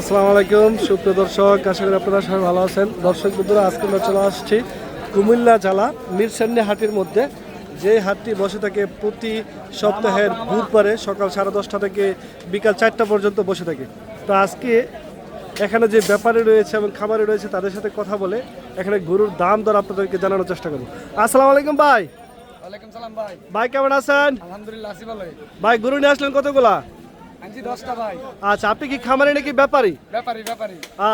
আসসালামু আলাইকুম সুপ্রিয় দর্শক, আশা করি আপনারা সবাই ভালো আছেন। দর্শক বন্ধুরা, আজকে আমরা চলে আসছি কুমিল্লা জেলা মিরসেন্নি হাটের মধ্যে। যে হাটটি বসে থাকে প্রতি সপ্তাহের বুধবারে সকাল 10:30 থেকে বিকাল 4টা পর্যন্ত বসে থাকে। তো আজকে এখানে যে ব্যাপারী রয়েছে এবং খামারি রয়েছে তাদের সাথে কথা বলে এখানে গরুর দাম দর আপনাদেরকে জানানোর চেষ্টা করব। আসসালামু আলাইকুম ভাই। ওয়ালাইকুম সালাম ভাই। ভাই কেমন আছেন? আলহামদুলিল্লাহ আছি ভালোই। ভাই গরু নিয়ে আসলেন কতগুলা? আনছি 10টা ভাই। আচ্ছা, আপনি কি খামারি নাকি ব্যাপারী? ব্যাপারী।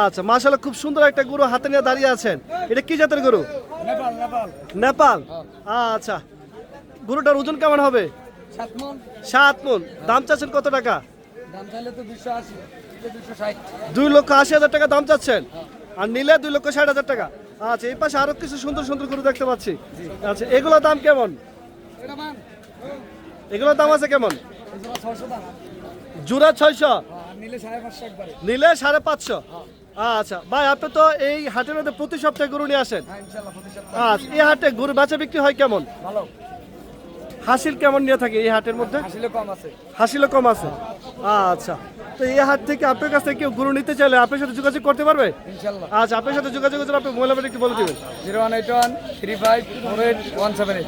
আচ্ছা, মাশাআল্লাহ, খুব সুন্দর একটা গরু হাতে নিয়ে দাঁড়িয়ে আছেন। এটা কি জাতের গরু? নেপাল। নেপাল। আচ্ছা, গরুটার ওজন কেমন হবে? 7 মণ। 7 মণ। দাম চাচ্ছেন কত টাকা? দাম চাইলে তো 280, 260। 2,80,000 টাকা দাম চাচ্ছেন, আর নিলে 2,60,000 টাকা। আচ্ছা, এই পাশে আরো কিছু সুন্দর সুন্দর গরু দেখতে পাচ্ছি। আচ্ছা, এগুলোর দাম কেমন? এটা মান এগুলোর দাম আছে কেমন? এই জোড়া 600 দাম। জোড়া 600, আর নিলে 550 একবারে। নিলে 550। আচ্ছা ভাই, আপনি তো এই হাটের মধ্যে প্রতি সপ্তাহে গরু নিয়ে আসেন। হ্যাঁ ইনশাআল্লাহ প্রতি সপ্তাহে। আচ্ছা, এই হাটে গরু বেচা বিক্রি হয় কেমন? ভালো। হাসিল কেমন নিয়ে থাকে এই হাটের মধ্যে? আসলে কম আছে। হাসিলও কম আছে। আচ্ছা, তো এই হাট থেকে আপনার কাছ থেকে কেউ গরু নিতে চাইলে আপনার সাথে যোগাযোগ করতে পারবে? ইনশাআল্লাহ। আচ্ছা, আপনার সাথে যোগাযোগের জন্য আপনি মোবাইল নাম্বার একটু বলে দিবেন। 0181 3548 178।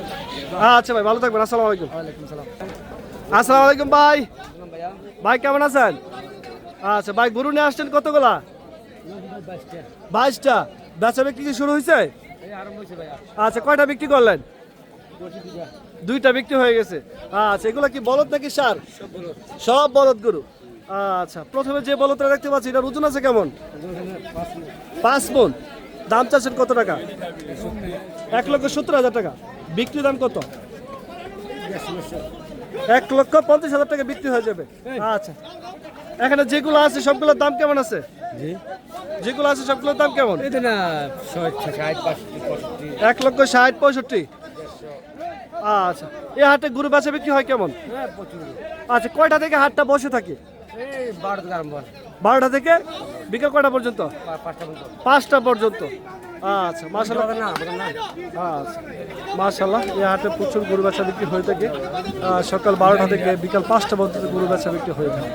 আচ্ছা ভাই, ভালো থাকবেন। আসসালামু আলাইকুম। ওয়ালাইকুম সালাম। আসসালামু আলাইকুম ভাই। ভাইয়া ভাই কেমন আছেন? আচ্ছা ভাই, গরু নিয়ে আসছেন কতগুলা? 22টা। 22টা। বেচা বিক্রি কি শুরু হয়েছে? এই আরম্ভ হইছে ভাইয়া। আচ্ছা, কয়টা বিক্রি করলেন? 22টা। 2টা বিক্রি হয়ে গেছে। আচ্ছা, এগুলো কি বলদ নাকি ষাঁড়? সব বলদ গরু। আচ্ছা, প্রথমে যে বলদটা দেখতে পাচ্ছি এটার ওজন আছে কেমন? 5 মণ। দাম চাচ্ছেন কত টাকা? 1,70,000 টাকা। বিক্রি দাম কত? 1,50,000 টাকা বিক্রি হয়ে যাবে। আচ্ছা, এখানে যেগুলো আছে সবগুলোর দাম কেমন আছে? যেগুলো আছে সবগুলোর দাম কেমন? এটা না 60 65। 1,60,000 65। আচ্ছা, এই হাটে গরু বেচা বিক্রি হয় কেমন? হ্যাঁ প্রচুর। আচ্ছা, কয়টা থেকে হাটটা বসে থাকে? এই 12 থেকে আরম্ভ হয়। 12টা থেকে বিকেল কয়টা পর্যন্ত? 5টা পর্যন্ত। 5টা পর্যন্ত। আচ্ছা, মাশাআল্লাহ। না আচ্ছা, মাশাআল্লাহ, এই হাটে প্রচুর গরু বেচা বিক্রি হয়ে থাকে। সকাল 12টা থেকে বিকাল 5টা পর্যন্ত গরু বেচা বিক্রি হয়ে থাকে।